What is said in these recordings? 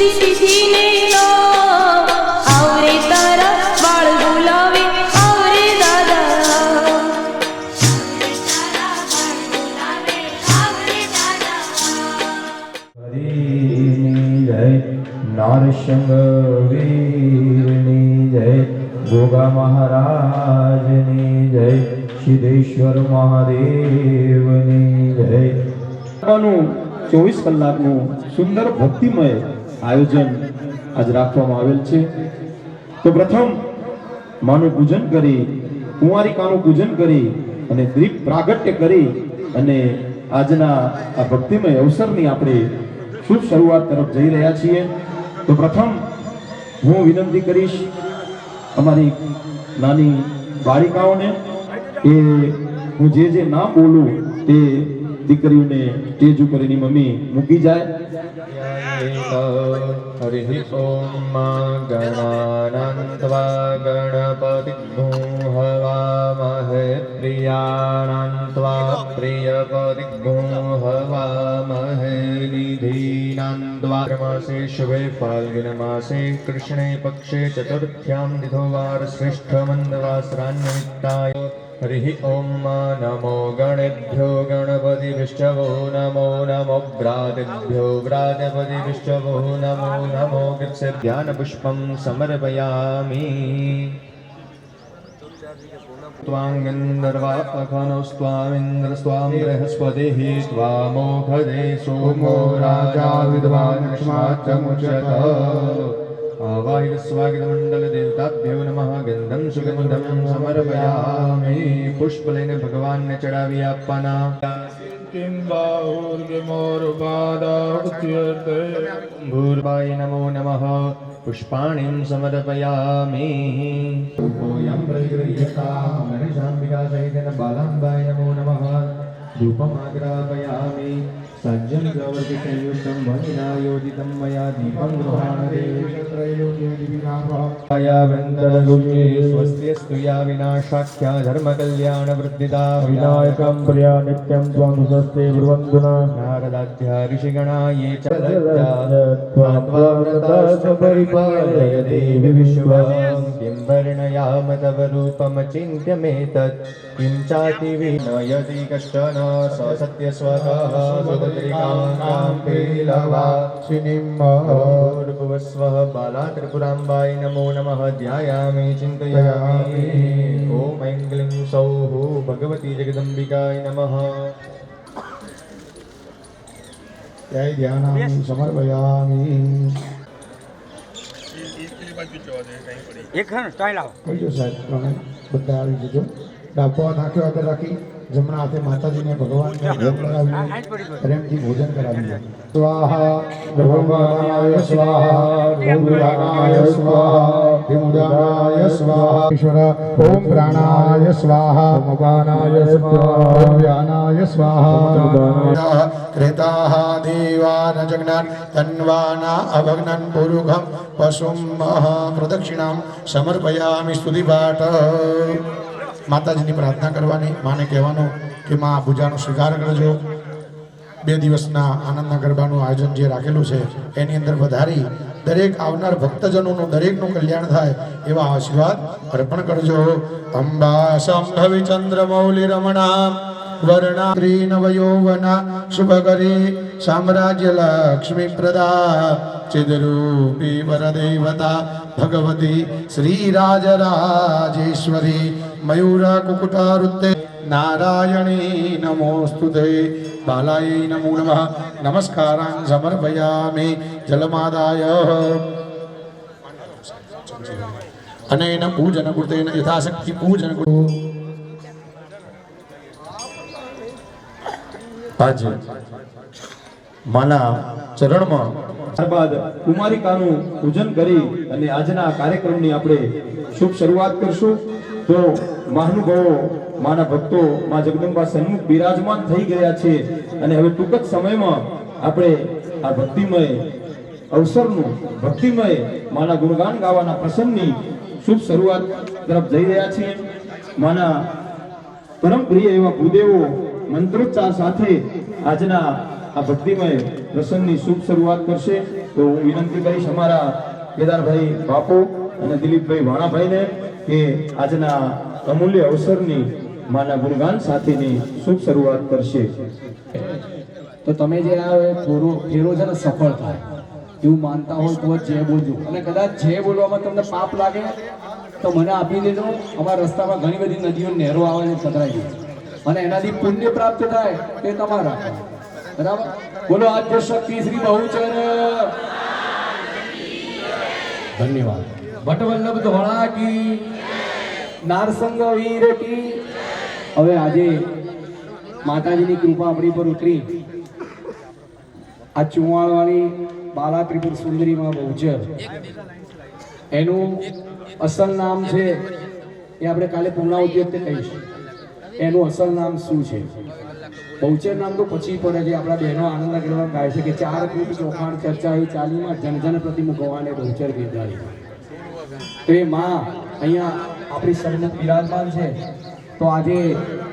શીશીને લો આવરે તારા બાળ બોલાવે આવરે દાદા હરિની જય નારસિંહ વીરની જય ગોગા મહારાજની જય સિદ્ધેશ્વર મહાદેવની જય 24 કલાકનું સુંદર ભક્તિમય આયોજન આજ રાખવામાં આવેલ છે। તો પ્રથમ માનું પૂજન કરી કુંવારિકાનું પૂજન કરી અને દીપ પ્રાગટ્ય કરી અને આજના આ ભક્તિમય અવસરની આપણે શુભ શરૂઆત તરફ જઈ રહ્યા છીએ। તો પ્રથમ હું વિનંતી કરીશ અમારી નાની બાળિકાઓને કે હું જે ના બોલું તે દીકરીઓને સ્ટેજ ઉપર એની મમ્મી મૂકી જાય। હરિ ઓમ ગણાનંત્વા ગણપતિગ્નું હવામહે પ્રિયાનંત્વા પ્રિયપતિગ્નું હવામહે નિધિનંત્વા માસે શુભે ફાલ્ગુન માસે કૃષ્ણે પક્ષે ચતુર્થ્યામ દિધોવાર શ્રેષ્ઠ મંદવાસરાન્નિમિત્તાય हरि ओम नमो गणेभ्यो गणपति विष्णवो नमो नमो व्रातेभ्यो व्रातपति विष्णवो नमो नमो कृत्से ध्यान पुष्पं समर्पयामि। त्वांगन्धर्वा अखनोस्त्वामिन्द्र स्वां बृहस्पतिः त्वामोघदे सोमो राजा विद्वान् लक्ष्माच्चमुच्यत। आवाहित स्वागत मंडल देवताभ्यो नमः। गंधम सुगंधम समर्पयामि। पुष्प लेने भगवान ने चढ़ावी आपना। किं बाहुर्गिमोरुपादाउच्यते भूर्भाय नमो नमः। पुष्पाणिं समर्पयामि। ओयं प्रगृह्यतां गणेशाम्बिका सहितेन बालाम्बाय नमो नमः। धूपमाग्रापयामि। सज्जन गवर्ति संयुक्तं वनिनायोजितं मया दीपं गृहाणरे त्रैलोक्यदिविनाभया वृन्दरुचे स्वस्त्यस्तु या विनाशाख्या धर्मकल्याणवृद्धिदा विनायकं प्रिया नित्यं त्वं स्वस्ते ब्रुवन्तुना नारदाध्या ऋषिगणा ये च त्वामृतस्वपरिपालय देवि विश्वं किं वर्णयाम तव रूपमचिन्त्यमेतत् किं चाति विनयति कश्चन स सत्यस्वतः भूर्भुवस्वः बाला त्रिपुराम्बाय नमो नमः। ध्यायामि चिन्तयामि। ॐ ऐं क्लीं सौः भगवती जगदम्बिकाय नमः। जय ध्यानामि समर्पयामि। एक स्टाइल आओ कहियो साहेब તમે બધા આવી જજો। ડાબો નાખ્યો આગળ રાખી जमना हाथे माताजी ने भगवान ने भोग लगावी प्रेम की भोजन करावी। स्वाहा भगवानाय स्वाहा भूराणाय स्वाहा विमुदानाय स्वाहा ईश्वर ओम प्राणाय स्वाहा मपानाय स्वाहा व्यानाय स्वाहा कृताः देवान जगनान तन्वाना अभग्नन पुरुषं पशुं प्रदक्षिणां समर्पयामि। स्तुति पाठ माताजीनी प्रार्थना करवानी। माने कहेवानुं कि मां पूजानो स्वीकार करजो। 2 दिवसना आनंदना गरबानुं आयोजन जे राखेलुं छे एनी अंदर वधारी दरेक आवनार भक्तजनोनुं दरेकनुं कल्याण थाय एवा आशीर्वाद अर्पण करजो। अंबा संभवी चंद्रमौली रमणा वर्णा त्रिनवयौवना शुभकरी साम्राज्य लक्ष्मी प्रदा चिद्रूपी वरदेवता भगवती श्रीराजराजेश्वरी मयूरा कुकुटारुत्ते नारायणी नमोस्तुते बालायै नमो नमः। नमस्कारान् समर्पयामि। जलमादाय अनेन पूजन कृतेन यथाशक्ति पूजन आज माना चरण में ત્યારબાદ કુમારિકાનું પૂજન કરી અને આજના કાર્યક્રમની આપણે શુભ શરૂઆત કરશું। તો મહાનુભાવો માના ભક્તો માં જગદંબા સન્મુખ બિરાજમાન થઈ ગયા છે અને હવે ટૂંક જ સમયમાં આપણે આ ભક્તિમય અવસરનું ભક્તિમય માના ગુણગાન ગાવાના પ્રસંગની શુભ શરૂઆત તરફ જઈ રહ્યા છીએ। માના પરમ પ્રિય એવા ભૂદેવો મંત્રોચ્ચાર સાથે આજના આ ભક્તિમય પ્રસંગની શુભ શરૂઆત કરશે। તો હું વિનંતી કરીશ અમારા કેદારભાઈ બાપુ અને દિલીપભાઈ વાણાભાઈને કે આજના અમૂલ્ય અવસરની માના ગુણગાન સાથેની શુભ શરૂઆત કરશે. તો તમે જે આ ફેરો છે ને સફળ થાય એવું માનતા હોય તો જ જય બોલજો. અને કદાચ જય બોલવામાં તમને પાપ લાગે તો મને આપી દેજો. અમારા રસ્તામાં ઘણી બધી નદીઓ નહેરો આવે છે પધરાઈ ગઈ અને એનાથી પુણ્ય પ્રાપ્ત થાય તે તમારા બરાબર. બોલો આદ્ય શક્તિ શ્રી બહુચર ધન્યવાદ. ભટ્ટવલ્લભ ધોળા કી નારસંગ વીર કી. હવે આજે માતાજીની કૃપા આપણી પર ઉતરી આ ચુવાણવાળી બાલા ત્રિપુર સુંદરીમાં બહુચર એનું અસલ નામ છે એ આપણે કાલે પૂર્ણાવતી વખતે કહીશું એનું અસલ નામ શું છે. બહુચર નામ તો પછી પડે છે. આપણા બહેનો આનંદ કરવા ગાય છે કે 4 ફૂટ ચોખાણ ચર્ચા એ ચાલીમાં જનજન પ્રતિમુખ હોવાને બહુચર બિરદાવી. તો એ માં અહીંયા આપણી સન્મુખ બિરાજમાન છે. તો આજે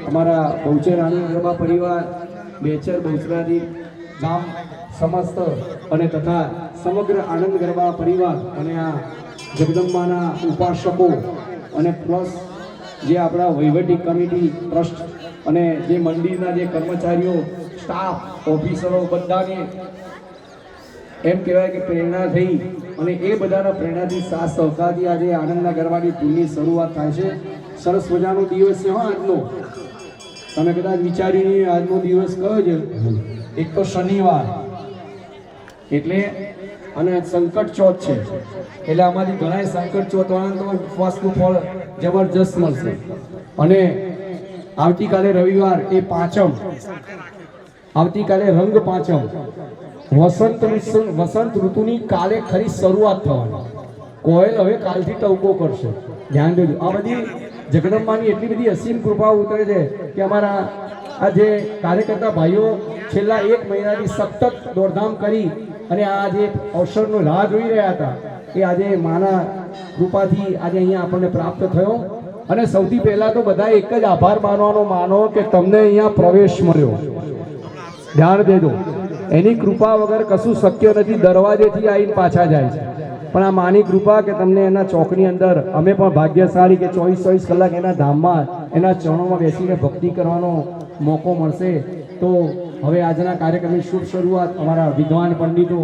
અમારા બહુચર આનંદ ગરબા પરિવાર બેચર બહુચરાજી ગામ સમસ્ત અને તથા સમગ્ર આનંદ ગરબા પરિવાર અને આ જગદંબાના ઉપાસકો અને પ્લસ જે આપણા વહીવટી કમિટી ટ્રસ્ટ અને જે મંદિરના જે કર્મચારીઓ સ્ટાફ ઓફિસરો બધાને એમ કહેવાય કે પ્રેરણા થઈ અને એ બધાના પ્રેરણાથી સાથ સહકારથી આજે આનંદના ગરબાની ધૂનની શરૂઆત થાય છે. સરસ મજાનો દિવસ છે આજનો. તમે કદાચ વિચાર્યું નહીં આજનો દિવસ કયો છે. એક તો શનિવાર એટલે અને સંકટ ચોથ છે એટલે આમાંથી ઘણા સંકટ ચોથ વાળાને તો ઉપવાસનું ફળ જબરજસ્ત મળશે. અને આવતીકાલે રવિવાર એ પાંચમ, આવતીકાલે રંગ પાંચમ, વસંત ઋતુની કાલે ખરી શરૂઆત થવાની. કોયલ હવે કાલથી ટવકો કરશે. ધ્યાન દેજો. આ બધી જગદંબાની એટલી બધી અસીમ કૃપા ઉતરે છે કે અમારા આ જે કાર્યકર્તા ભાઈઓ છેલ્લા 1 મહિનાથી સતત દોડધામ કરી અને આ જે અવસરનો રાહ જોઈ રહ્યા હતા એ આજે માના કૃપાથી આજે અહીંયા આપણને પ્રાપ્ત થયો. અને સૌથી પહેલા તો બધા એક જ આભાર માનો કે તમને અહીંયા પ્રવેશ મળ્યો. ધ્યાન દેજો. એની કૃપા વગર કશું શક્ય નથી. દરવાજેથી આવીને પાછા જાય છે પણ આ માની કૃપા કે તમને એના ચોકની અંદર અમે પણ ભાગ્યશાળી કે 24 કલાક એના ધામમાં એના ચરણોમાં બેસીને ભક્તિ કરવાનો મોકો મળશે. તો હવે આજના કાર્યક્રમની શુભ શરૂઆત અમારા વિદ્વાન પંડિતો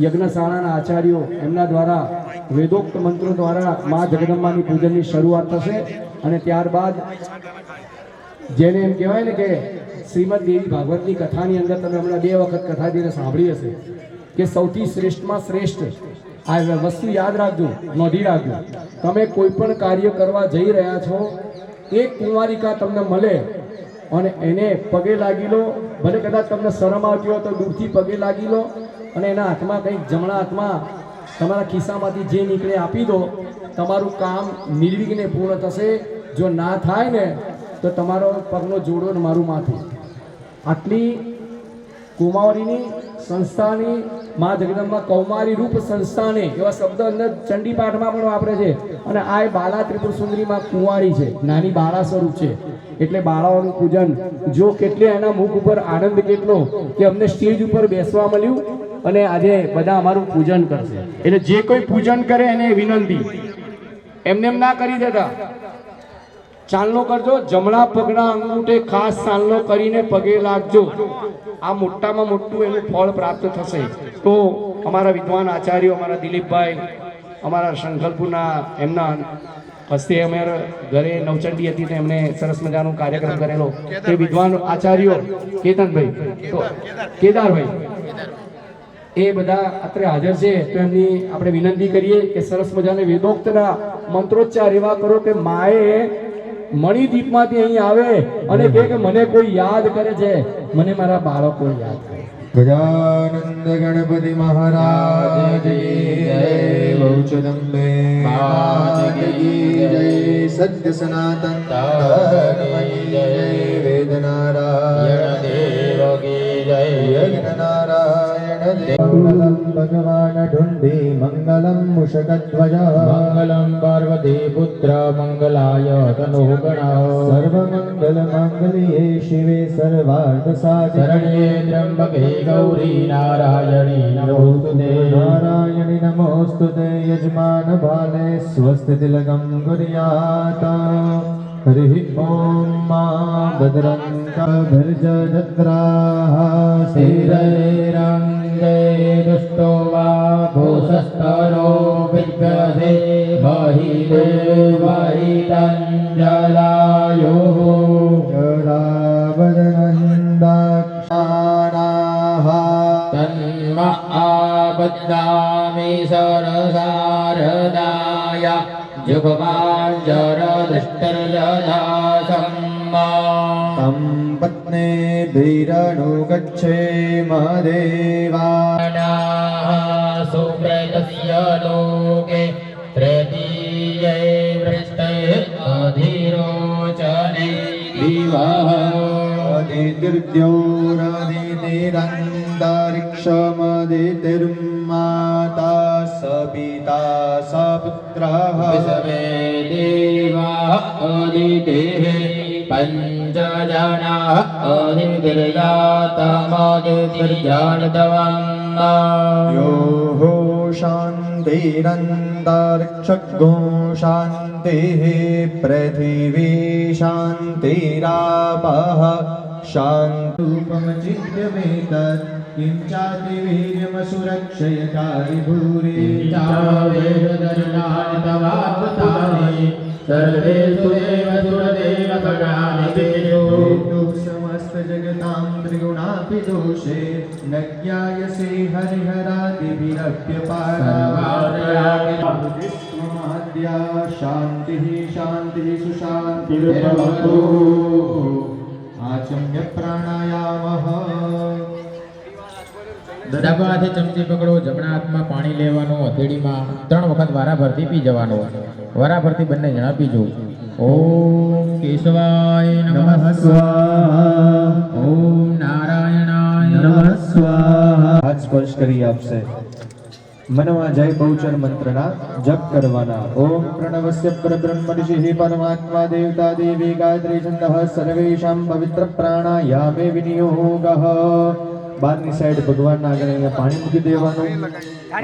યજ્ઞશાળાના આચાર્યો એમના દ્વારા વેદોક્ત મંત્રો દ્વારા મા જગદંબાની પૂજનની શરૂઆત થશે. અને ત્યારબાદ જેને એમ કહેવાય ને કે શ્રીમદ દેવી ભાગવતની કથાની અંદર તમે હમણાં 2 વખત કથા જેને સાંભળી હશે કે સૌથી શ્રેષ્ઠમાં શ્રેષ્ઠ આ વસ્તુ યાદ રાખજો, નોંધી રાખજો. તમે કોઈ પણ કાર્ય કરવા જઈ રહ્યા છો, એક કુંવારિકા તમને મળે અને એને પગે લાગી લો. ભલે કદાચ તમને શરમ આવતી હોય તો દૂરથી પગે લાગી લો અને એના હાથમાં કંઈક જમણા હાથમાં તમારા ખિસ્સામાંથી જે નીકળે આપી દો. તમારું કામ નિર્વિઘ્ને પૂર્ણ થશે. જો ના થાય ને તો તમારો પગનો જોડો ને મારું માથું. આટલી કુમારીની સંસ્થાની મા જગદંબા કૌમારી રૂપ સંસ્થાને એવા શબ્દ અંદર ચંડી પાઠમાં પણ વાપરે છે. અને આ બાલા ત્રિપુર સુંદરીમાં કુંવારી છે, નાની બાળા સ્વરૂપ છે એટલે બાળાઓનું પૂજન. જો કેટલે એના મુખ ઉપર આનંદ કેટલો કે અમને સ્ટેજ ઉપર બેસવા મળ્યું અને આજે બધા અમારું પૂજન કરશે. એટલે જે કોઈ પૂજન કરે એને વિનંતી એમને એમ ના કરી દેતા. ચાલનો કરજો. જમણા પગના અંગૂઠે ખાસ ચાલનો કરીને પગે લાગજો. આ મોટામાં મોટું એનું ફળ પ્રાપ્ત થશે. તો અમારા વિદ્વાન આચાર્યો અમારા દિલીપભાઈ અમારા સંકલ્પના એમના હસ્તે અમારા ઘરે નવચંડી હતી તો એમણે સરસ મજાનો કાર્યક્રમ કરેલો. તે વિદ્વાન આચાર્યો કેતનભાઈ તો કેદારભાઈ એ બધા અત્રે હાજર છે. તો એમની આપણે વિનંતી કરીએ કે સરસ મજાના વેદોક્તના મંત્રોચ્ચાર એવા કરો કે માએ મણિદીપમાંથી અહીં આવે અને કહે કે મને કોઈ યાદ કરે છે, મને મારા બાળકો યાદ કરે. ગજાનંદ ગણપતિ મહારાજ કી જય. બહુચરંબે માત કી જય. સત્ય સનાતન ધર્મ કી જય. વેદ નારાયણ દેવ કી જય. યજ્ઞ નારાયણ મંગલમ ભગવાન ઢુંડી મંગલમ મૂષકધ્વજ મંગલમ પાર્વતી પુત્ર મંગલાય તનોગણ સર્વમંગલ માંગલ્યે શિવે સર્વાર્થ સાધિકે શરણ્યે ત્ર્યંબકે ગૌરી નારાયણી નમોસ્તુતે નારાયણી નમોસ્તુતે યજમાન ભાલે સ્વસ્તિ તિલકમ ગુર્યાત હરિ ઓમ મા ભદ્રંકભર્જત્રાઃ સ્થિરૈરંગે દુષ્ટો વા ભૂષસ્તરો વિદ્યતે બહિદેવૈતંજલાયુઃ જડાવદનંદાક્ષાણાઃ તન્મ આપદ્દામિ સરસારદાય જુગમાંજરદષ્ટર્જધાસમ્મા तं पत्ने भीरनुगच्छेम देवा सुव्रतस्य लोके तृतीये वृष्टे अधिरोचने दिवः अदितिर्द्यौरदितिरन्तरिक्षमदितिर्माता स पिता स पुत्रः विश्वे देवाः अदितेः पञ्चजनाः अदितिर्जातमदितिर्जातवन्ना यो हो शान्तिरन्तरिक्षगो शान्तिः पृथिवी शान्तिरापः शान्तरूपमचिन्त्यमेतत् किं चातिवीर्यमसुरक्षयकारि भूरि सर्वेषु देवसुरदेव खगानि तेषु समस्तजगतां त्रिगुणापि दोषे न ज्ञायसे हरिहरादिभिरप्यपाराद्या शान्तिः शान्तिः सुशान्तिर्भवतु आचम्य प्राणायामः ડાબા હાથે ચમચી પકડો, જમણા હાથમાં પાણી લેવાનું, હથેળીમાં 3 વખત વારાફરતી પી જવાનું. વારાફરતી બંને જણા પીજો. ઓમ કેશવાય નમઃ સ્વાહા, ઓમ નારાયણાય નમઃ સ્વાહા. હાથ સ્પર્શ કરી આપશે. મનમાં જય બહુચર મંત્રના જપ કરવાના. ઓમ પ્રણવસ્ય પરબ્રહ્મ ઋષિ પરમાત્મા દેવતા દેવી ગાયત્રી છંદઃ સર્વેષાં પવિત્ર પ્રાણાયામે વિનિયોગઃ. બારની સાઈડ ભગવાનના આગળ અહીંયા પાણી મૂકી દેવાનું.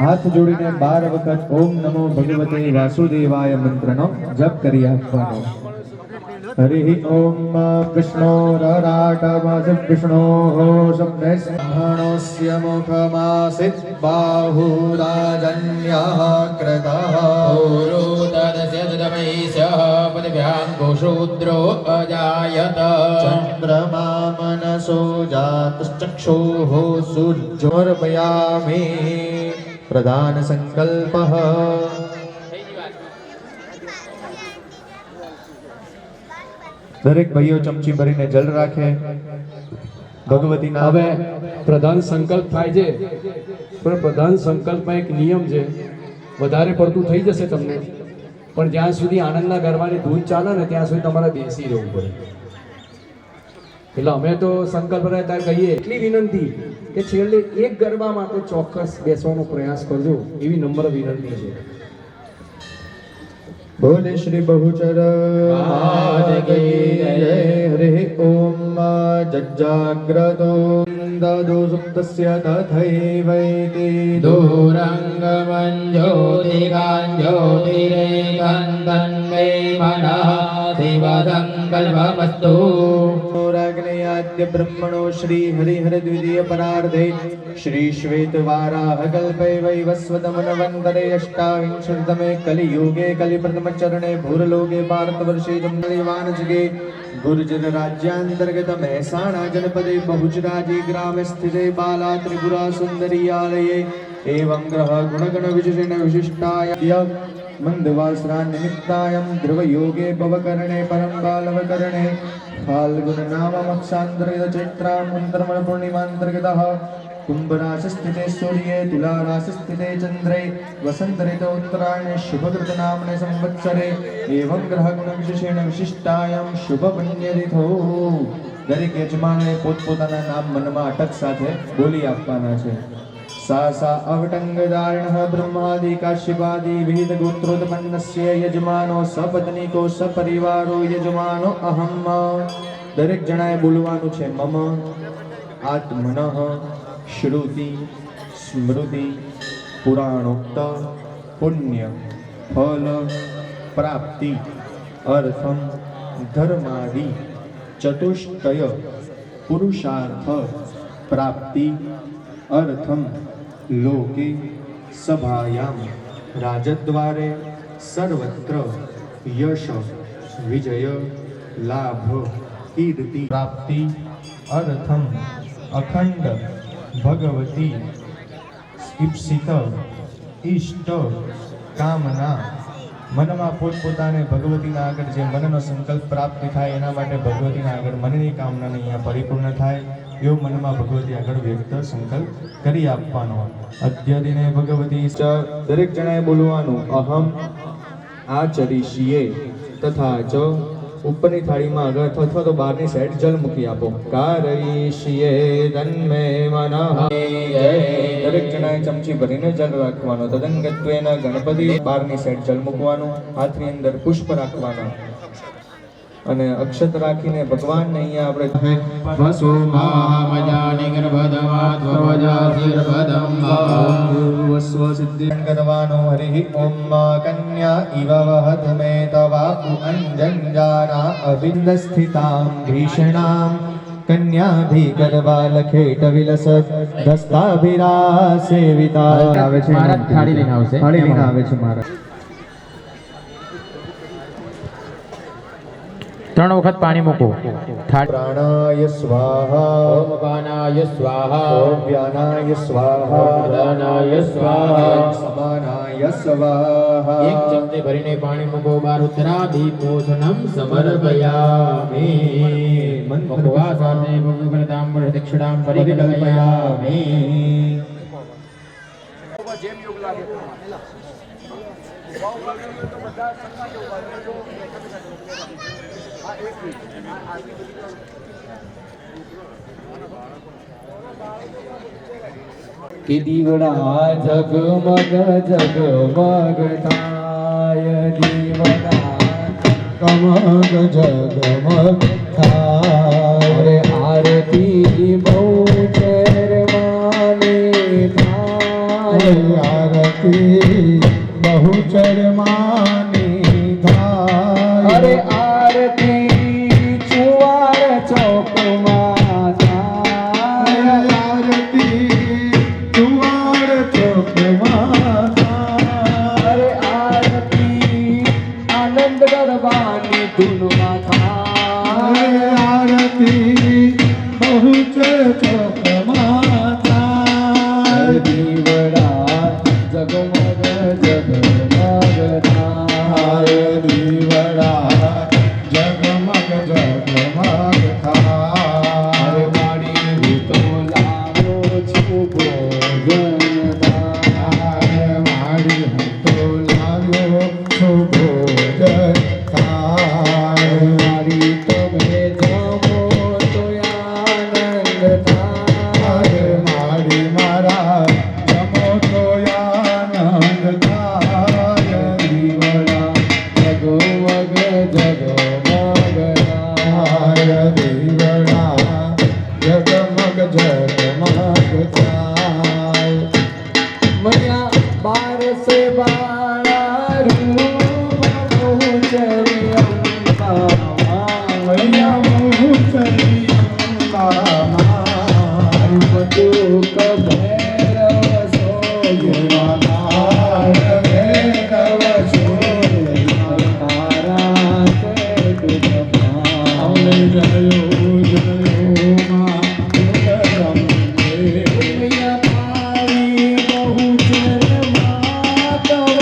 હાથ જોડીને 12 વખત ઓમ નમો ભગવતે વાસુદેવાય મંત્રનો જપ કરી આપવાનો. હરિ ઓમ વિષ્ણોરરાટમાસ વિષ્ણોઃ સપ્નેસ્મહણોસ્ય મુખમાસિત બાહુરાજન્યઃ કૃતઃ પુરુતદસ્ય તદમૈસ્યઃ પદભ્યાં કોશૂદ્રો અજાયત. ચંદ્રમા મનસો જાતશ્ચક્ષુઃ સૂર્યોર્પયામિ. પ્રધાન સંકલ્પઃ. દરેક ભાઈઓ ચમચી ભરીને જલ રાખે. ભગવતીના હવે પ્રધાન સંકલ્પ થાય છે, પણ પ્રધાન સંકલ્પમાં એક નિયમ છે. વધારે પડતું થઈ જશે તમને, પણ જ્યાં સુધી આનંદના ગરબાની ધૂન ચાલે ને ત્યાં સુધી તમારે બેસી રહેવું પડે. એટલે અમે તો સંકલ્પ રહેતા કહીએ એટલી વિનંતી કે છેલ્લે એક ગરબા માટે ચોક્કસ બેસવાનો પ્રયાસ કરજો, એવી નમ્ર વિનંતી છે. બોલે શ્રી બહુચર હરે ઓમ જજાગ્રતો દદો સુપ્તસ્ય તથૈવૈતિ દૂરંગમંજોતિકાંજોતિરેકાંતન્મે મનઃ શિવસંકલ્પમસ્તુ. રાગ્નેયાદ્ય બ્રહ્મણો શ્રી હરિહર દ્વિતીય પરાર્ધે શ્રી શ્વેત વારાહ કલ્પે વૈવસ્વતમનવંતરે અષ્ટાવિંશતમે કલિયુગે કલિપ્રથમ ચરણે ભૂરલોકે ભારતવર્ષે જમવાનજગે ગુર્જર રાજ્યાંતર્ગત મહેસાણા જનપદે બહુચરાજી ગ્રામે સ્થિતે બાલા ત્રિપુરા સુંદરીયાલયે એવં ગ્રહ ગુણગણ વિશેષેણ વિશિષ્ટાય મંદવાસરા નિમિત્તાયમ ધ્રુવયોગે ભવકરણે પરમ બાલવકરણે ફાલ્ગુન નામ મક્ષાંતર્ગત ચૈત્રામંતરમણ પૂર્ણિમાંતર્ગતઃ कुंभ राशि स्थिते सूर्ये तुला राशि स्थिते चंद्रे वसंत ऋतु उत्तरायणे शुभकृत नामने संवत्सरे एवं ग्रह गुण विशेषेण विशिष्टायाम शुभ पुण्यतिथो. દરેક યજમાને પોતપોતાના નામ મનમાં અટક સાથે બોલી આપવાના છે. सा सा अवटङ्गधारिणः ब्रह्मादि काश्यपादि विहित गोत्रोत्पन्नस्य यजमानो सपत्नीको सपरिवारो यजमानो अहम् દરેક જણાએ બોલવાનું છે મમ આત્મનઃ શ્રુતિ સ્મૃતિ પુરાણોક્ત પુણ્ય ફલ પ્રાપ્તિ અર્થમ ધર્માદિ ચતુષ્ટય પુરુષાર્થ પ્રાપ્તિ અર્થમ લોકે સભાયામ રાજદ્વારે સર્વત્ર યશ વિજય લાભ કીર્તિ પ્રાપ્તિ અર્થમ અખંડ ભગવતી ઈપ્સિત ઈષ્ટ કામના મનમાં પોતપોતાને ભગવતીના આગળ જે મનનો સંકલ્પ પ્રાપ્ત થાય એના માટે ભગવતીના આગળ મનની કામનાને અહીંયા પરિપૂર્ણ થાય એવો મનમાં ભગવતી આગળ વ્યક્ત સંકલ્પ કરી આપવાનો. અદ્યદિને ભગવતી દરેક જણાએ બોલવાનું અહમ આચરીશીએ તથા ચ ઉપરની થાળીમાં આગળ અથવા તો બહારની સાઈડ જલ મૂકી આપો. કારયિષ્યે તન્મે મનઃ. દરેક જણાએ ચમચી ભરીને જલ રાખવાનો. તદંગત્વેન ગણપતિ બહારની સાઈડ જલ મૂકવાનું, હાથની અંદર પુષ્પ રાખવાના અને અક્ષત રાખીને ભગવાનને અહીંયા આપણે વસો મહામજાનિ ગર્ભધમાધ્વજાતિર્ભદમ પૂર્વસ્વ સિદ્ધિ કરવાનો. હરિ ઓમ કન્યા ઇવ વહતુ મે તવાપુ અંજંજાના અવિંદ સ્થિતામ ભીષણામ કન્યાભિગર્ભા લખેટ વિલસત દસ્તાભિરા સેવિતા. આવે છે મહારાજ થાળી લઈને આવશે. થાળી લઈને આવે છે મહારાજ. 3 વખત પાણી મૂકો. પ્રાણાય સ્વાહા ઓમ અપાનાય સ્વાહા ઓમ વ્યાનાય સ્વાહા ઉદાનાય સ્વાહા સમાનાય સ્વાહા. એક ચમચી ભરીને પાણી મૂકો. બારુદ્રાભિપોષણમ સમર્પયામિ. ભગવા સાથે ભગવતાંબર દક્ષિણામ પરિકલ્પયામિ. કે દીવડા જગમગ જગમગ થાય, દીવડા કમગ જગમગ થાય. આરતી બહુ ચરમાને થાય, આરતી બહુ ચરમાની થાય. અરે આરતી ચુવાર ચોકમાં થાય, આરતી ચુવાર ચોકમાં થાય. અરે આરતી આનંદ ગરબાની ધૂનમાં થાય, આરતી બહુ ચોકમાં થાય. દીવડા જગમગ જગમગ થાય, દીવડા જગમગ જગમગ થાય. મારી તો લાવો છું ભોજન થાય, મારી હું તો લાવ્યો છું ભોજન થાય. મારી તમે જમો તો આનંદ થાય, મારી મારા જમો તો આનંદ થાય. દીવડા જગમગ જગમગ થાય, દીવડા જગમગ જગમગ થાય. મૈયા બાર સે બારા રૂપ પહોંચરી અંબા, મૈયા મુખરી અંબામાં દુઃખ ભૈરવ સોયવાના, ભૈરવ સોયવાના. તારા તે દુઃખમાં જયો જયો માં મૈયા પાવી બહુ ચરમાં તવ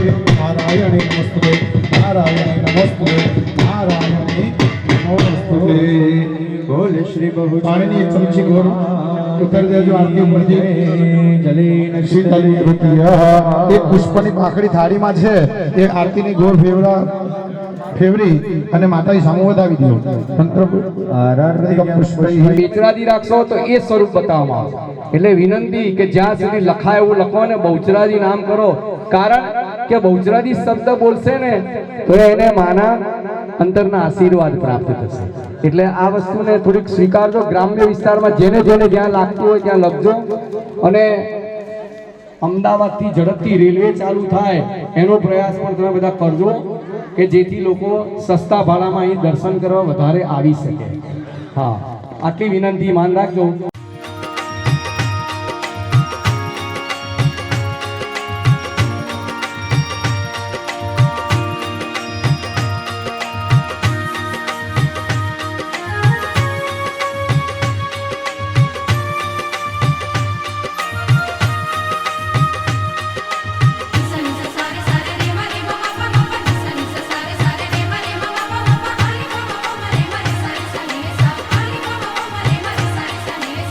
નારાયણે નમસ્તે નારાયણે નમસ્તે નારાયણે નમસ્તે. બોલ શ્રી બહુ પાણીની એક ચમચી ગોળ ઉતારી દેજો આરતી ઉપરથી. શીતલી રૂપિયા એક પુષ્પની પાખડી થાળીમાં છે એ આરતીની ગોળ ફેવરી અને માતાજી સામુ વધાવી દો. મંત્ર પુષ્પૈ બેચરાજી રાખશો તો એ સ્વરૂપ બતાવવામાં આવશે. એટલે વિનંતી કે જ્યાં સુધી લખાય એવું લખો ને બહુચરાજી નામ કરો. કારણ કે બહુચરાજી શબ્દ બોલશે ને તો એને માના અંતરના આશીર્વાદ પ્રાપ્ત થશે. એટલે આ વસ્તુને થોડીક સ્વીકારજો. ગ્રામ્ય વિસ્તારમાં જેને જેને જ્યાં લાગતું હોય ત્યાં લખજો. અને અમદાવાદથી ઝડપથી રેલવે ચાલુ થાય એનો પ્રયાસ પણ તમે બધા કરજો કે જેથી લોકો સસ્તા ભાડામાં અહીં દર્શન કરવા વધારે આવી શકે. હા, આટલી વિનંતી માન રાખજો. Sa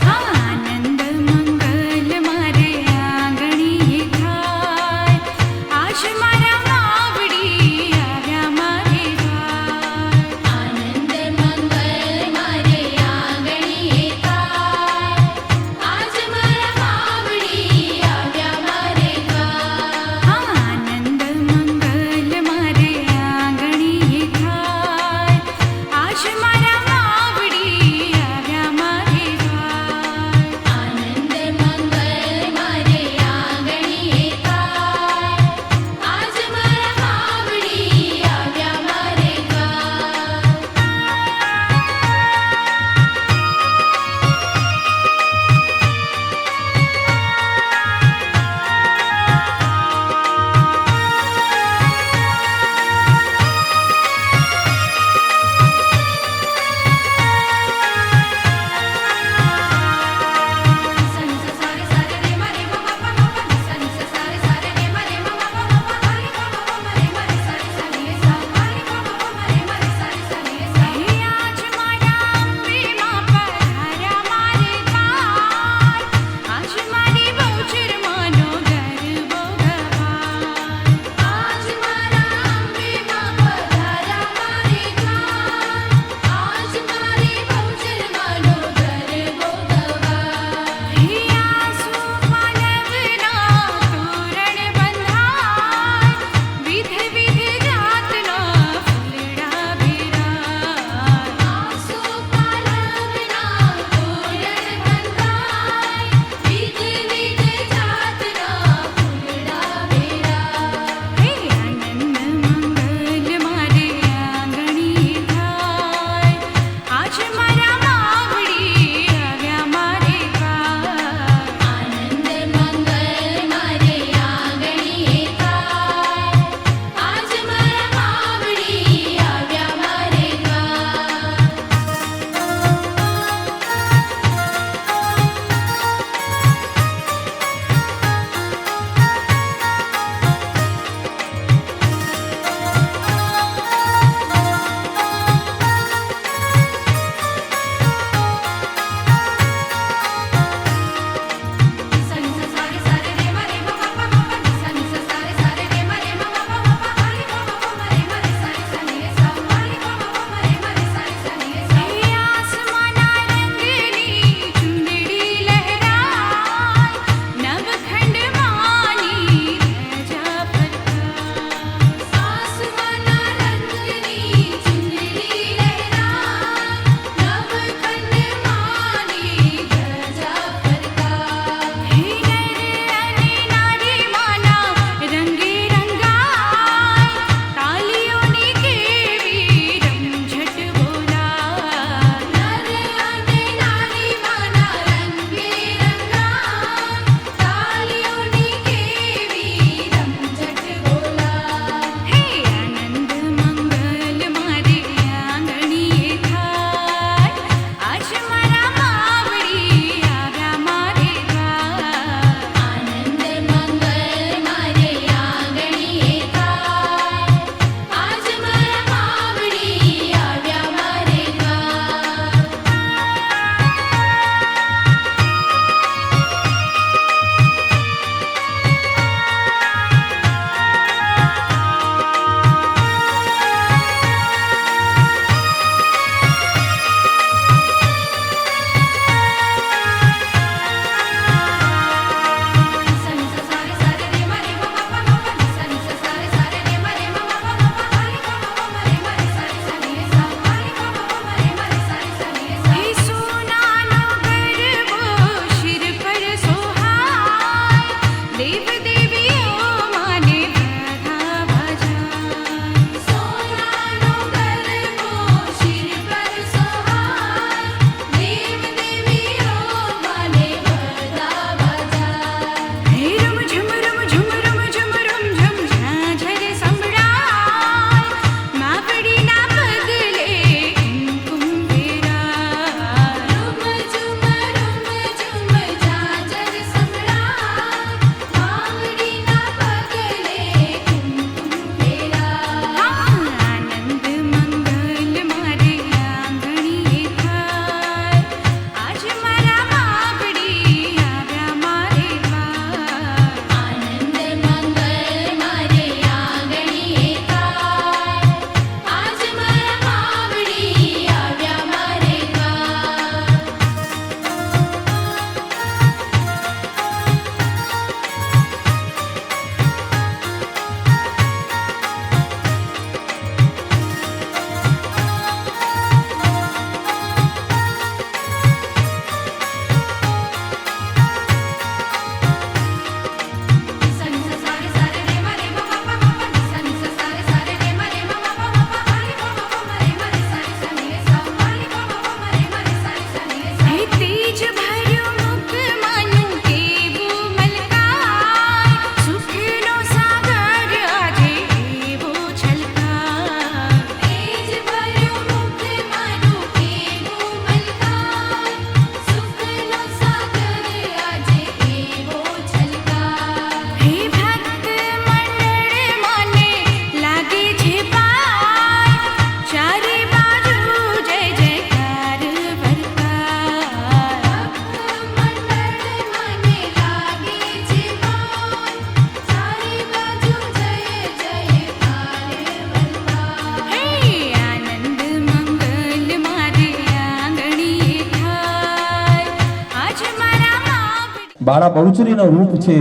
બાળા બહુચરીનો રૂપ છે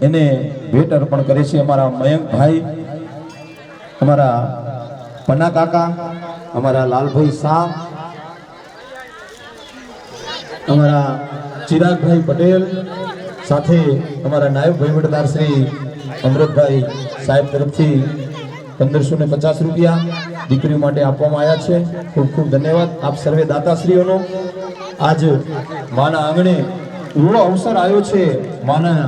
એને ભેટ અર્પણ કરે છે અમારા મયંકભાઈ, અમારા પન્ના કાકા, અમારા લાલભાઈ શાહ, અમારા ચિરાગભાઈ પટેલ, સાથે અમારા નાયબ વહીવટદાર શ્રી અમૃતભાઈ સાહેબ તરફથી 1550 રૂપિયા દીકરીઓ માટે આપવામાં આવ્યા છે. ખૂબ ખૂબ ધન્યવાદ આપ સર્વે દાતાશ્રીઓનો. આજ માના આંગણે એવો અવસર આવ્યો છે માના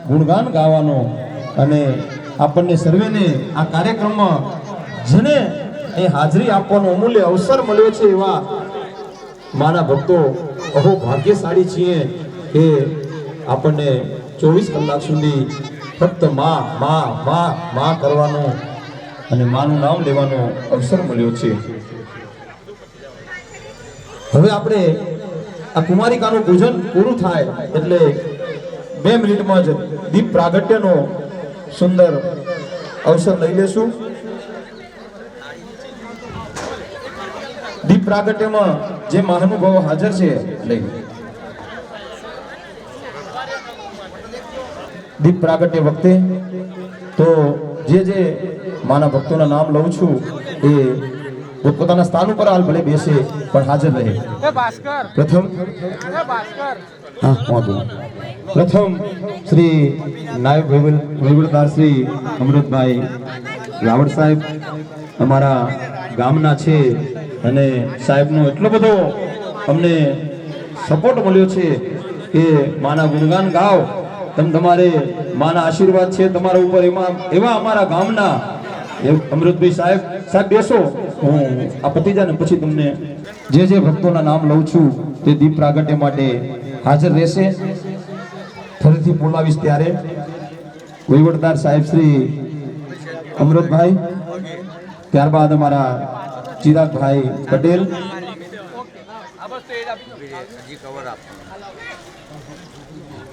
ગુણગાન ગાવાનો, અને આપણને સર્વેને આ કાર્યક્રમમાં જેને એ હાજરી આપવાનો અમૂલ્ય અવસર મળ્યો છે એવા માના ભક્તો અહો ભાગ્યશાળી છીએ કે આપણને 24 કલાક સુધી ફક્ત માં માં માં માં કરવાનો અને માનું નામ લેવાનો અવસર મળ્યો છે. હવે આપણે આ કુમારિકાનું પૂજન પૂરું થાય એટલે 2 મિનિટમાં જ દીપ પ્રાગટ્યનો સુંદર અવસર લઈ લેશું. દીપ પ્રાગટ્યમાં જે મહાનુભાવો હાજર છે લઈ દીપ પ્રાગટ્ય વખતે તો જે માના ભક્તોના નામ લઉં છું એ પોતાના સ્થાન ઉપર હાલ ભલે બેસે પણ હાજર રહે. પ્રથમ શ્રી નાયબ વહીવટદાર શ્રી અમૃતભાઈ રાવળ સાહેબ અમારા ગામના છે અને સાહેબનો એટલો બધો અમને સપોર્ટ મળ્યો છે કે માના ગુણગાન ગાઓ, તમારે માના આશીર્વાદ છે તમારા ઉપર. એવા અમારા ગામના અમૃતભાઈ સાહેબ બેસો, હું આ પતી જાય ને પછી તમને જે ભક્તોના નામ લઉં છું તે દીપ પ્રાગટ્ય માટે હાજર રહેશે. ફરીથી બોલાવીશ ત્યારે વહીવટદાર સાહેબ શ્રી અમૃતભાઈ, ત્યારબાદ અમારા ચિરાગભાઈ પટેલ,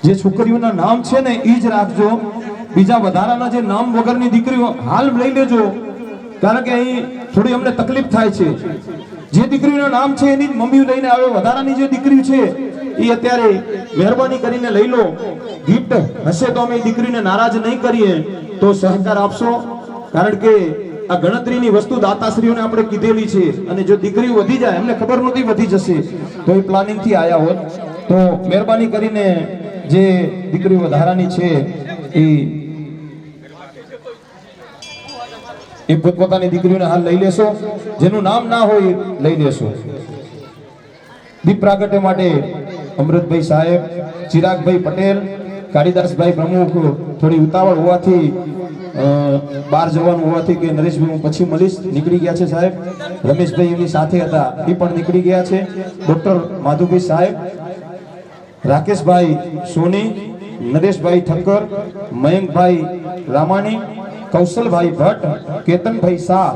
જે છોકરીઓના નામ છે ને એ જ રાખજો, બીજા વધારાના જે નામ વગરની દીકરીઓ હાલ લઈ લેજો, કારણ કે અહીં થોડી અમને તકલીફ થાય છે. જે દીકરીઓના નામ છે એની મમ્મી લઈને આવે, વધારાની જે દીકરી છે એ અત્યારે મહેરબાની કરીને લઈ લો. ગિફ્ટ હશે તો અમે દીકરીને નારાજ નહીં કરીએ, તો સહકાર આપશો, કારણ કે આ ગણતરીની વસ્તુ દાતાશ્રીઓને આપણે કીધેલી છે, અને જો દીકરીઓ વધી જાય, એમને ખબર નહોતી વધી જશે તો એ પ્લાનિંગ થી આયા હોત, તો મહેરબાની કરીને જે દીકરીઓ વધારાની છે એ પોતપોતાની દીકરીઓને હાલ લઈ લેશો, જેનું નામ ના હોય લઈ લેશો. દીપ પ્રાગટ્ય માટે અમૃતભાઈ સાહેબ, ચિરાગભાઈ પટેલ, કાળીદાસભાઈ પ્રમુખ થોડી ઉતાવળ હોવાથી બહાર જવાનું હોવાથી કે નરેશભાઈ હું પછી મળીશ નીકળી ગયા છે સાહેબ. રમેશભાઈ એમની સાથે હતા એ પણ નીકળી ગયા છે. ડોક્ટર માધુભાઈ સાહેબ, રાકેશભાઈ સોની, નરેશભાઈ ઠક્કર, મયંકભાઈ રામાણી, કૌશલભાઈ ભટ્ટ, કેતનભાઈ શાહ,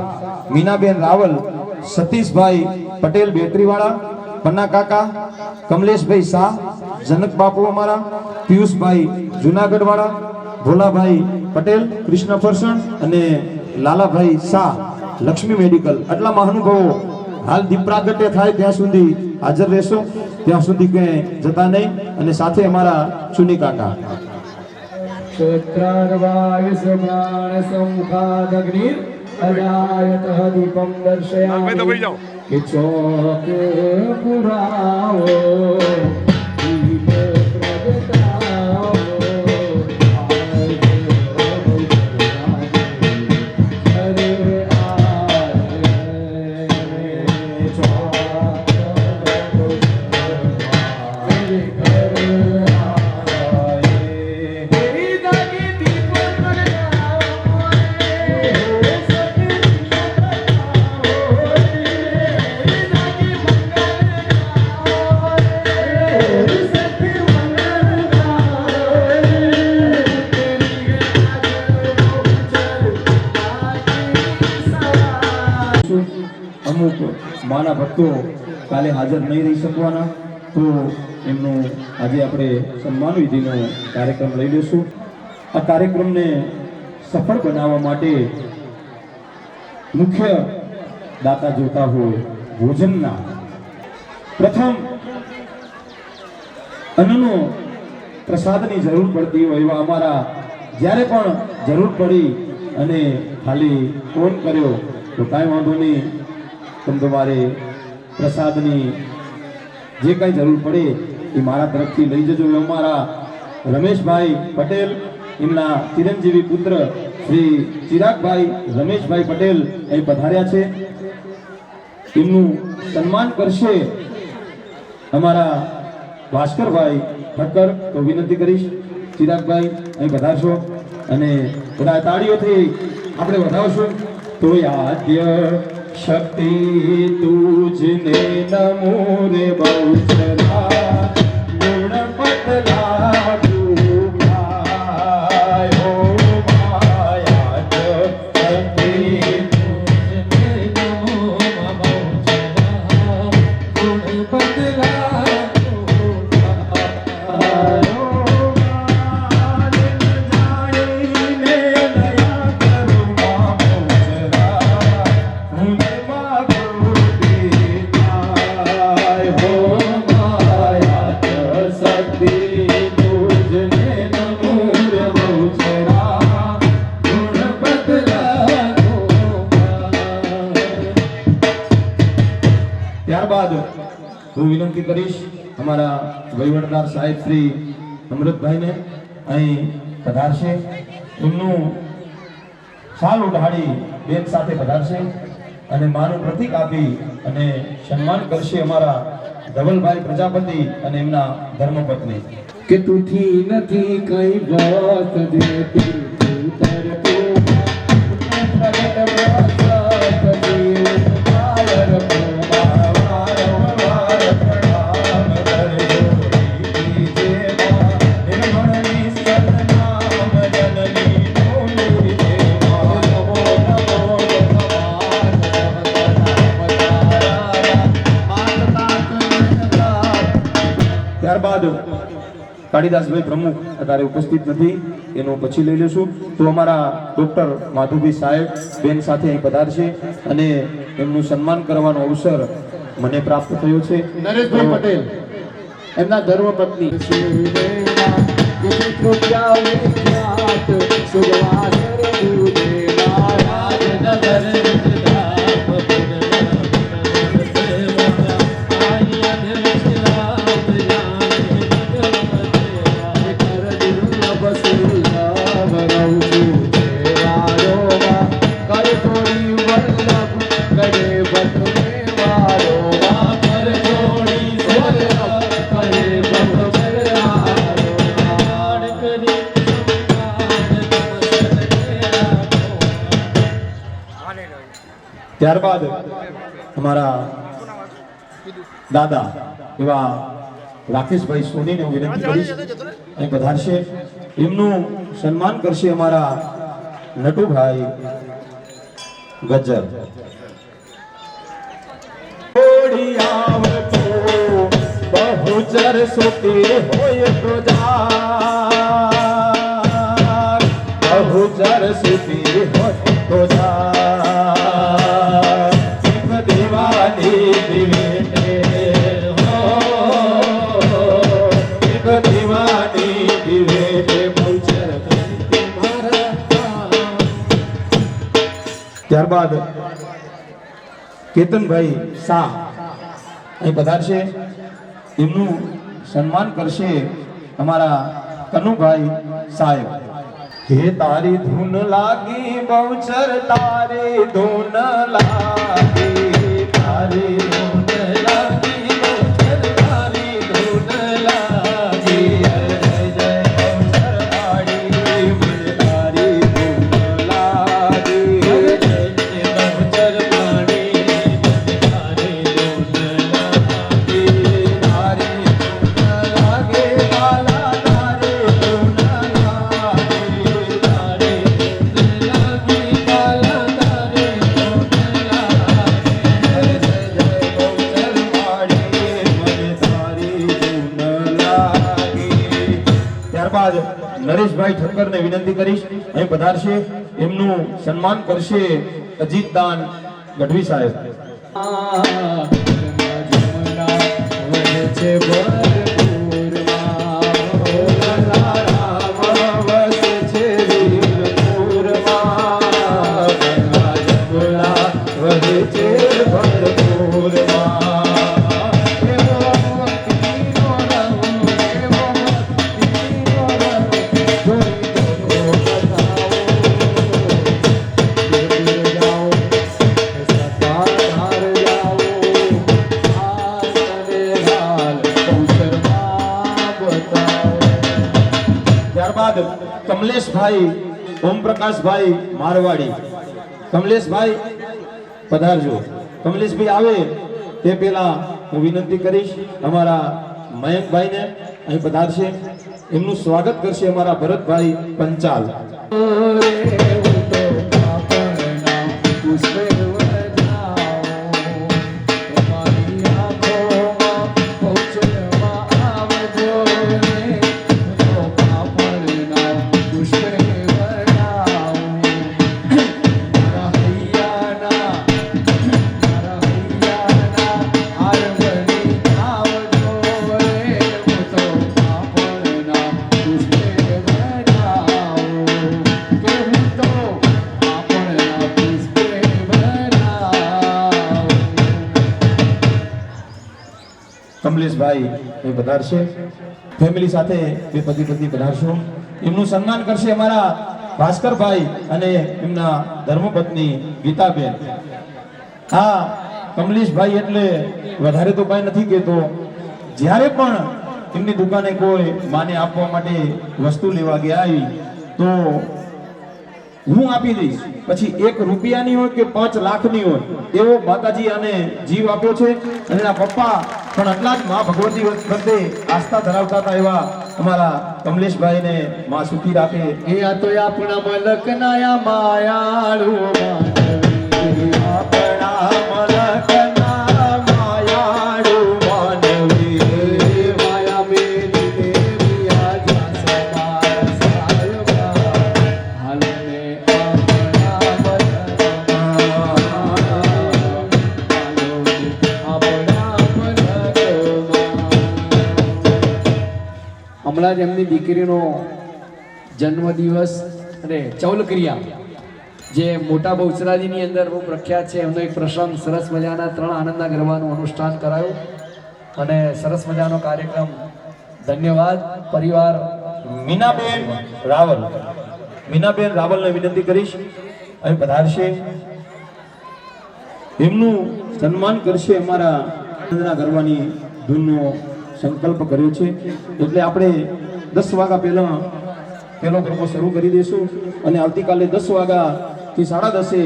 મીનાબેન રાવલ, સતીશભાઈ પટેલ બેટરીવાળા, પન્ના કાકા, કમલેશભાઈ શાહ, જનક બાપુ અમારા, પિયુષભાઈ જુનાગઢ વાળા, ભોલાભાઈ પટેલ કૃષ્ણ ફરસણ અને લાલાભાઈ શાહ લક્ષ્મી મેડિકલ. આટલા મહાનુભાવો હાલ દીપ પ્રાગટ્ય થાય ત્યાં સુધી હાજર રહેશો, ત્યાં સુધી ક્યાંય જતા નહીં. અને સાથે અમારા ચુની કાકા દીપમ દર્શયામિ કે ચોક પુરાવો દીપ પ્રગટાવો. અમુક માના ભક્તો કાલે હાજર નહીં રહી શકવાના, તો એમનું આજે આપણે સન્માન વિધિનો કાર્યક્રમ લઈ લઈશું. આ કાર્યક્રમને સફળ બનાવવા માટે મુખ્ય દાતા જોતા હોય ભોજનના, પ્રથમ અન્નનો પ્રસાદની જરૂર પડતી હોય એવા અમારા જ્યારે પણ જરૂર પડી અને ખાલી ફોન કર્યો તો કાંઈ વાંધો નહીં, તમે તમારે પ્રસાદની જે કાંઈ જરૂર પડે એ મારા તરફથી લઈ જજો. એ અમારા રમેશભાઈ પટેલ, એમના ચિરંજીવી પુત્ર શ્રી ચિરાગભાઈ રમેશભાઈ પટેલ અહીં પધાર્યા છે. એમનું સન્માન કરશે અમારા ભાસ્કરભાઈ ઠક્કર. તો વિનંતી કરીશ ચિરાગભાઈ અહીં પધારશો અને બધા તાળીઓથી આપણે વધાવશું. તો આદ્ય શક્તિ તુજને નમો રે બહુચરા ગુણ પતલા ડૂબાયો માયા શક્તિ તુજને નમો બહુચરા ગુણ પતલા ડૂબાયો જાણીને દયા કરો મા ત્યારબાદ હું વિનંતી કરીશ અમારા વહીવટદાર સાહેબ શ્રી અમૃતભાઈને અહીં પધારશે. એમનું શાલ ઉઢાડી બેન સાથે પધારશે અને માનું પ્રતીક આપી અને સન્માન કરશે અમારા ધવલભાઈ પ્રજાપતિ અને એમના ધર્મપત્ની. કે તુથી નથી કઈ વાત દેતી તું તરતો પ્રગટ પ્રસાદ દેવ પાયર કુમાર વાર પ્રણામ કરજો દેવા નિર્મળની સદનામ જનની નોની દેવા નમો નમો ત્યારબાદ કાળીદાસભાઈ પ્રમુખ અત્યારે ઉપસ્થિત નથી, એનું પછી લઈ લેશું. તો અમારા ડોક્ટર માધુભાઈ સાહેબ બેન સાથે અહીં પધારશે અને એમનું સન્માન કરવાનો અવસર મને પ્રાપ્ત થયો છે. નરેશભાઈ પટેલ એમના ધર્મપત્ની ત્યારબાદ અમારા દાદા એવા રાકેશભાઈ સોનીને હું વિનંતી કરીશ અહીં પધારશે. એમનું સન્માન કરશે અમારા નટુભાઈ ગજ્જર. બહુચર સુતી હોય પ્રજા, બહુચર સુતી હોય પ્રજા દીવાની દિવેટે હો એક દીવાની દિવેટે બહુચર ત્યારબાદ કેતનભાઈ શાહ અહીં પધારશે. એમનું સન્માન કરશે અમારા કનુભાઈ સાહેબ. હે તારી ધૂન લાગી બહુચર તારી ધૂન લાગી, તારી ધૂન લાગી બહુચર તારી ધૂન લાગી. જય જય બહુચર વાળી મને તારી ધૂન લાગી. જય જય બહુચર વાળી મને તારી ધૂન લાગી. તારી ધૂન લાગે કાલા તારી ધૂન લાગી. તારી ધૂન લાગે કાલા તારી ધૂન લાગી. જય જય બહુચર વાળી મને તારી ધૂન લાગી. ત્યારબાદ નરેશભાઈ ઠક્કરને વિનંતી કરીશ અહીં પધારશે. એમનું સન્માન કરશે અજીતદાન ગઢવી સાહેબ. છે ભરપૂરમાં ત્યારબાદ કમલેશભાઈ ઓમપ્રકાશભાઈ મારવાડી. કમલેશભાઈ પધારજો. કમલેશભાઈ આવે તે પહેલા હું વિનંતી કરીશ અમારા મયંકભાઈને અહીં પધારશે. એમનું સ્વાગત કરશે અમારા ભરતભાઈ પંચાલ. કમલેશભાઈ એ પધારશે. ફેમિલી સાથે બે પતિ પત્ની પધારશો. એમનું સન્માન કરશે અમારા ભાસ્કરભાઈ અને એમના ધર્મપત્ની ગીતાબેન. હા, કમલેશભાઈ એટલે વધારે તો કાંઈ નથી કહેતો. જ્યારે પણ એમની દુકાને કોઈ માને આપવા માટે વસ્તુ લેવા ગયા આવી તો હું આપી દઈશ. પછી 1 રૂપિયાની હોય કે 5 લાખની હોય એવો માતાજી આને જીવ આપ્યો છે. અને એના પપ્પા પણ એટલા જ મા ભગવતી પ્રત્યે આસ્થા ધરાવતા હતા. એવા અમારા કમલેશભાઈને માં સુખી રાખે. એ આ તો આપણા મલકના માયાળુ માનવી, આપણા મલકના માયાળુ માનવી, માયા મેરી દેવી આજા સદા સારવા, હાલને આપણા હમણાં જ એમની દીકરીનો જન્મદિવસ અને ચૌલક્રિયા જે મોટા બહુચરાજીની અંદર બહુ પ્રખ્યાત છે, એમનો એક પ્રસંગ સરસ મજાના 3 આનંદના ગરબાનું અનુષ્ઠાન કરાયું અને સરસ મજાનો કાર્યક્રમ. ધન્યવાદ પરિવાર. મીનાબેન રાવલ. મીનાબેન રાવલને વિનંતી કરીશ અહીં પધારશે. એમનું સન્માન કરશે. અમારા આનંદના ગરબાની ધૂનનો સંકલ્પ કર્યો છે એટલે આપણે 10 વાગ્યા પહેલા પહેલો ગરબો શરૂ કરી દઈશું અને આવતીકાલે 10 વાગ્યાથી 10:30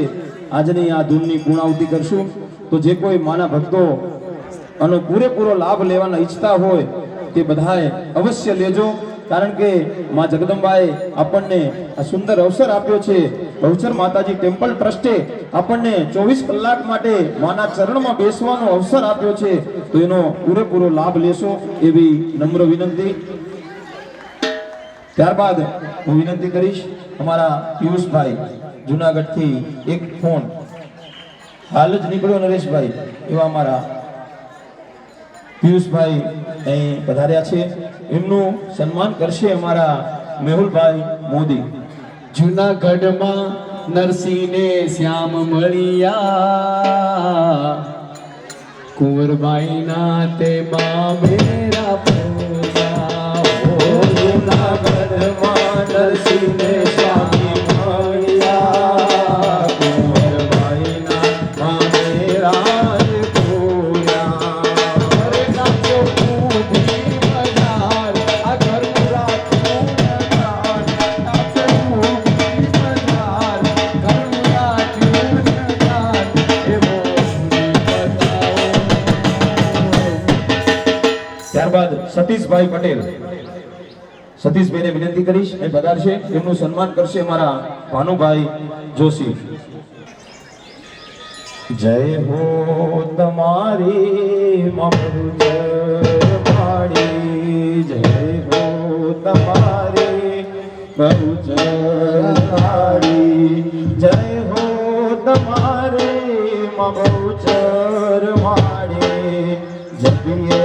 આજની આ ધૂનની પૂર્ણાહુતિ કરશું. તો જે કોઈ માના ભક્તો આનો પૂરેપૂરો લાભ લેવાના ઈચ્છતા હોય તે બધાએ અવશ્ય લેજો. કારણ કે માં જગદંબાએ આપણને આ સુંદર અવસર આપ્યો છે. બહુચર માતાજી ટેમ્પલ ટ્રસ્ટે આપણને 24 કલાક માટે માના ચરણમાં બેસવાનો અવસર આપ્યો છે. તો એનો પૂરેપૂરો લાભ લેશો એવી નમ્ર વિનંતી. ત્યારબાદ હું વિનંતી કરીશ અમારા પિયુષભાઈ જુનાગઢથી એક ફોન હાલ જ નીકળ્યો નરેશભાઈ એવા અમારા પિયુષભાઈ અહીં પધાર્યા છે. એમનું સન્માન કરશે અમારા મેહુલભાઈ મોદી. જુનાગઢમાં નરસિંહને શ્યામ મળ્યા, કુંવરબાઈના તેમાં મેરા પૂજા. જુનાગઢમાં નરસિંહને શ્યામ મળ્યા, કુંવરબાઈના મેરા પૂજા. અરે નાચો ઊંધી બજાર, આ ઘરમુરા ચૂનગાર. નાચો ઊંધી બજાર, ઘરમુરા ચૂનગાર. એવો સુરી બતાવો. ત્યારબાદ સતીશભાઈ પટેલ. સતીશભાઈને વિનંતી કરીશ એ પધારશે. એમનું સન્માન કરશે અમારા ભાનુભાઈ જોશી. જય હો તમારી મહુજરવાડી, જય હો તમારી મહુજરવાડી, જય હો તમારી મહુજરવાડી. જપીએ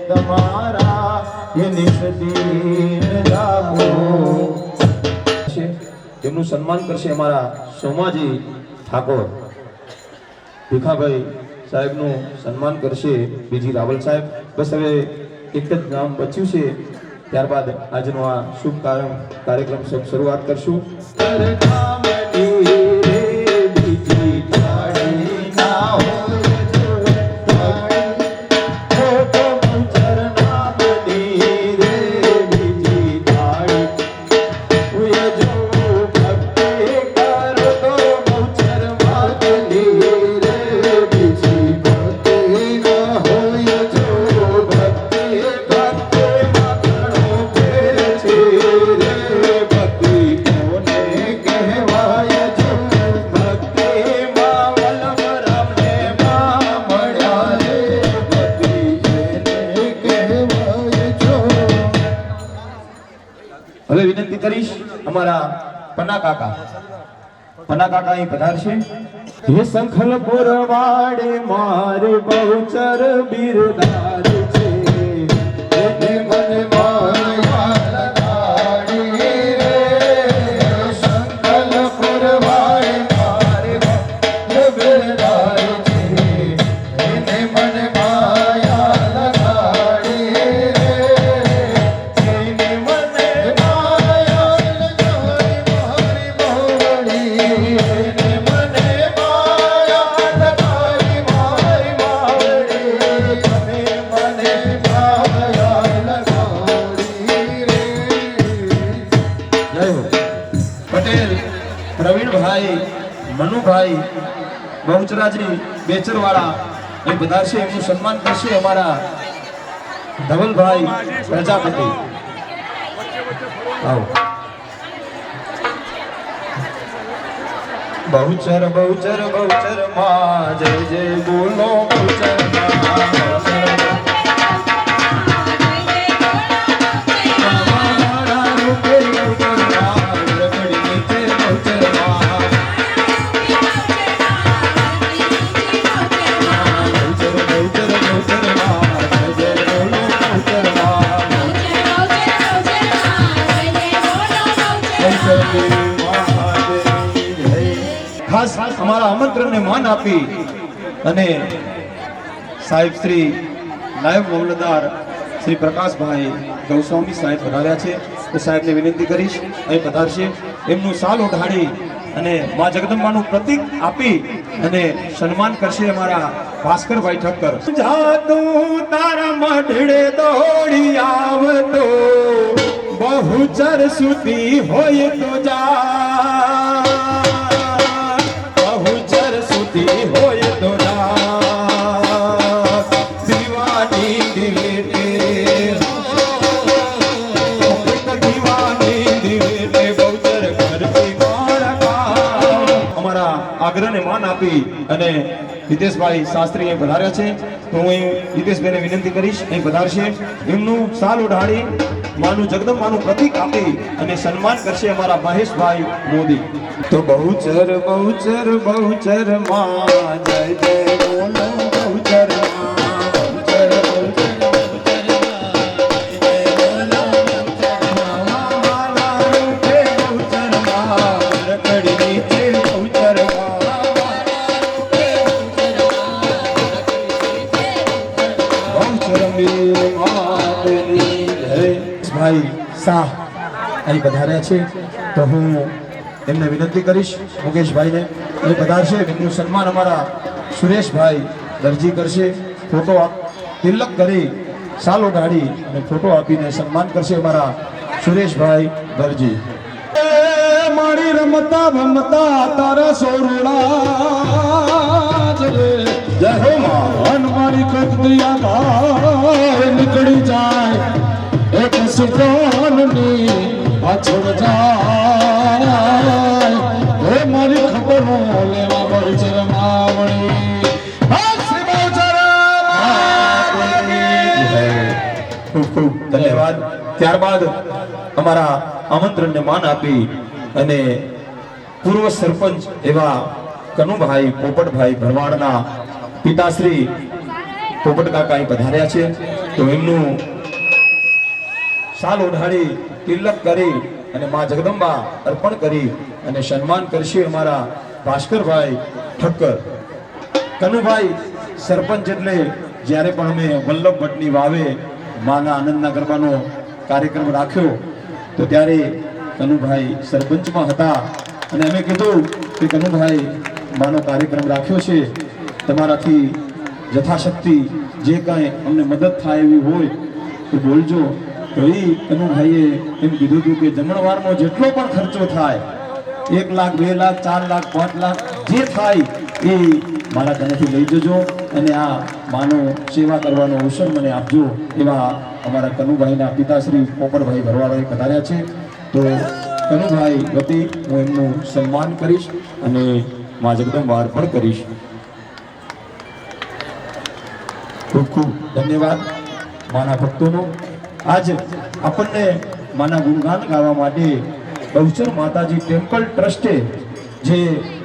તમારા એ નિષ્દીન જાગો. તેમનું સન્માન કરશે અમારા સોમાજી ઠાકોર. ભીખાભાઈ સાહેબનું સન્માન કરશે બીજી રાવલ સાહેબ. બસ હવે એક જ નામ બચ્યું છે. ત્યારબાદ આજનો આ શુભ કાર્યક્રમ શરૂઆત કરશું. હવે વિનંતી કરીશ અમારા પન્ના કાકા અહીં પધારશે. હે સંખલપુર વાડે મારે બહુચર બિરદાર છે, એને મને માયા લગાડી રે. સંખલપુર વાડે મારે બહુચર બિરદાર છે, એને મને માયા લગાડી રે. એને મને માયા લગાડી મારી બહુવડી, એને મને માયા લગાડી મારી બાવડી, તમે મને માયા લગાડી રે. જય હો. પટેલ પ્રવીણભાઈ મનુભાઈ બહુચરાજી બેચરવાળા એ પધારશે, એમનું સન્માન કરશે અમારા ધવલભાઈ પ્રજાપતિ. આવો. બહુચર બહુચર બહુચર માં જય જય બોલો બહુચર માં. મારા રૂપે બહુચર માં, રગડી નીચે બહુચર માં. બહુચર બહુચર બહુચર માં જય જય બોલો બહુચર માં. ખાસ અમારા આમંત્રણને માન આપી અને સાહેબ શ્રી નાયબ મામલતદાર શ્રી પ્રકાશભાઈ ગૌસ્વામી સાહેબ પધાર્યા છે. તો સાહેબને વિનંતી કરીશ અહીં પધારશે, એમનું સાલ ઓઢાડી અને મા જગદંબાનું પ્રતીક આપી અને સન્માન કરશે અમારા ભાસ્કરભાઈ ઠક્કર. જાતું તારા મઢડે દોડી આવતો, બહુચર સુધી હોય તો જા, બહુચર સુધી હોય તો જા. દીવાની દિવેટે, દીવાની દિવેટે બહુચર કરતી મારા. અમારા આગ્રહને માન આપી અને હિતેશભાઈ શાસ્ત્રી અહીં પધાર્યા છે. તો હું હિતેશભાઈને વિનંતી કરીશ અહીં પધારશે, એમનું સાલ ઓઢાડી માનું જગદંબાનું પ્રતીક આપી અને સન્માન કરશે અમારા મહેશભાઈ મોદી. તો બહુચર બહુચર બહુચર માં જય જય બોલો બહુચર માં. બહુચર બહુચર બહુચર માં, મારા રૂપે બહુચર માં, રખડી નીચે બહુચર માં. બહુચર મીર માતની જય. ભાઈ શાહ અહીં પધાર્યા છે. તો હું એમને વિનંતી કરીશ મુકેશભાઈને એ પધારશે, એમનું સન્માન અમારા સુરેશભાઈ દરજી કરશે. ફોટો તિલક કરી સાલ ઓઢાડી અને ફોટો આપીને સન્માન કરશે અમારા સુરેશભાઈ દરજી. મારી રમતા ભમતા તારા સોરડા જય હો માં. મારી કતિયા નીકળી જાય એક સુકોનની પાછળ જાય, હે મારી ખબરો લેવા બહુચર માવણી. ખૂબ ખૂબ ધન્યવાદ. ત્યારબાદ અમારા આમંત્રણને માન આપી અને પૂર્વ સરપંચ એવા કનુભાઈ પોપટભાઈ ભરવાડના પિતાશ્રી પોપટ કાકા અહીં પધાર્યા છે. તો એમનું સાલ ઓઢાડી તિલક કરી અને મા જગદંબા અર્પણ કરી અને સન્માન કરશે અમારા ભાસ્કરભાઈ ઠક્કર. કનુભાઈ સરપંચ એટલે જ્યારે પણ અમે વલ્લભ ભટ્ટની વાવે માના આનંદના ગરબાનો કાર્યક્રમ રાખ્યો તો ત્યારે કનુભાઈ સરપંચમાં હતા અને અમે કીધું કે કનુભાઈ માનો કાર્યક્રમ રાખ્યો છે, તમારાથી યથાશક્તિ જે કાંઈ અમને મદદ થાય એવી હોય તો બોલજો. તો એ કનુભાઈએ એમ કીધું હતું કે જમણવારનો જેટલો પણ ખર્ચો થાય, 1 લાખ 2 લાખ 4 લાખ 5 લાખ જે થાય એ મારા ત્યાંથી લઈ જજો અને આ માનો સેવા કરવાનો અવસર મને આપજો. એવા અમારા કનુભાઈના પિતાશ્રી પોપટભાઈ ભરવાડોએ પધાર્યા છે. તો કનુભાઈ વતી હું એમનું સન્માન કરીશ અને મા જગદંબા અર્પણ કરીશ. ખૂબ ખૂબ ધન્યવાદ માના ભક્તોનો. આજ આપણને માના ગુણગાન ગાવા માટે બહુચર માતાજી ટેમ્પલ ટ્રસ્ટે જે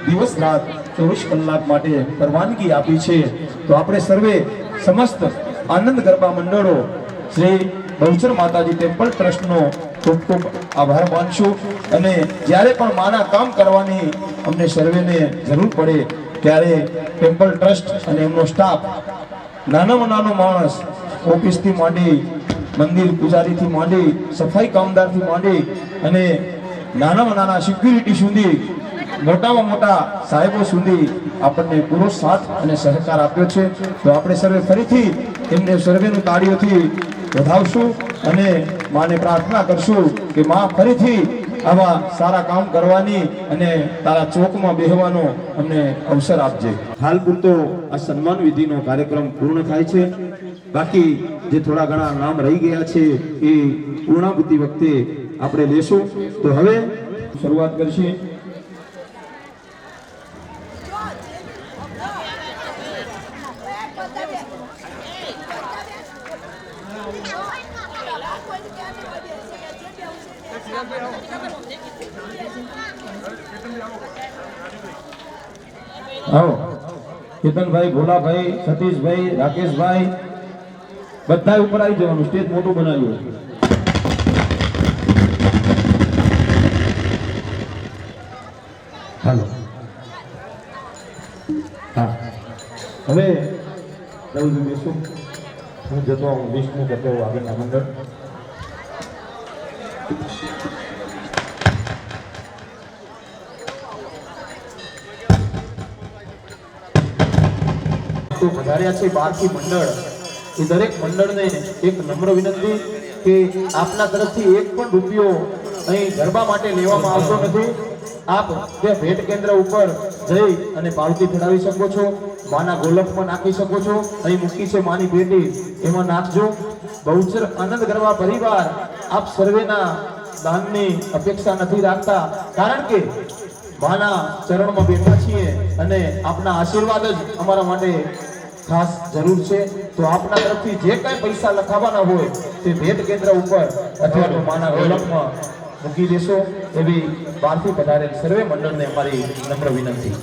દિવસ રાત 24 કલાક માટે પરવાનગી આપી છે, તો આપણે સર્વે સમસ્ત આનંદ ગરબા મંડળો શ્રી બહુચર માતાજી ટેમ્પલ ટ્રસ્ટનો ખૂબ ખૂબ આભાર માનશું. અને જ્યારે પણ માના કામ કરવાની અમને સર્વેને જરૂર પડે ત્યારે ટેમ્પલ ટ્રસ્ટ અને એમનો સ્ટાફ, નાનામાં નાનો માણસ, ઓફિસથી માંડી, મંદિર પૂજારીથી માંડી, સફાઈ કામદારથી માંડી અને નાનામાં નાના સિક્યુરિટી સુધી, મોટામાં મોટા સાહેબો સુધી આપણને પૂરો સાથ અને સહકાર આપ્યો છે. તો આપણે સર્વે ફરીથી એમને સર્વેનું તાળીઓથી વધાવશું અને માને પ્રાર્થના કરશું કે માં ફરીથી આવા સારા કામ કરવાની અને તારા ચોકમાં બેહવાનો અમને અવસર આપજે. હાલ પૂરતો આ સન્માન વિધિનો કાર્યક્રમ પૂર્ણ થાય છે. બાકી જે થોડા ઘણા નામ રહી ગયા છે એ પૂર્ણાહુતિ વખતે આપણે લેશું. તો હવે શરૂઆત કરશે. આવો કેતનભાઈ, ભોલાભાઈ, સતીશભાઈ, રાકેશભાઈ, બધા ઉપર આવી જવાનું. સ્ટેજ મોટું બનાવ્યું. હાલો, હા, હવે રવિ બેસું. હું જતો આવું વિષ્ણુ જતો આગળના મંડળ. તો વધાર્યા છે 12થી મંડળ, એ દરેક મંડળને એક નમ્ર વિનંતી કે આપના તરફથી એક પણ રૂપિયો અહીં ગરબા માટે લેવામાં આવતો નથી. આપ જે ભેટ કેન્દ્ર ઉપર જઈ અને પાવતી ચડાવી શકો છો, માના ગોલકમાં નાખી શકો છો. અહીં મૂકી છે માની પેટી, એમાં નાખજો. બહુચર આનંદ ગરબા પરિવાર આપ સર્વેના દાનની અપેક્ષા નથી રાખતા, કારણ કે માના ચરણમાં બેઠા છીએ અને આપના આશીર્વાદ જ અમારા માટે ખાસ જરૂર છે. તો આપના તરફથી જે કાંઈ પૈસા લખાવાના હોય તે ભેટ કેન્દ્ર ઉપર અથવા તો માના ગોલકમાં મૂકી દેશો એવી 12થી પધારેલ સર્વે મંડળને અમારી નમ્ર વિનંતી.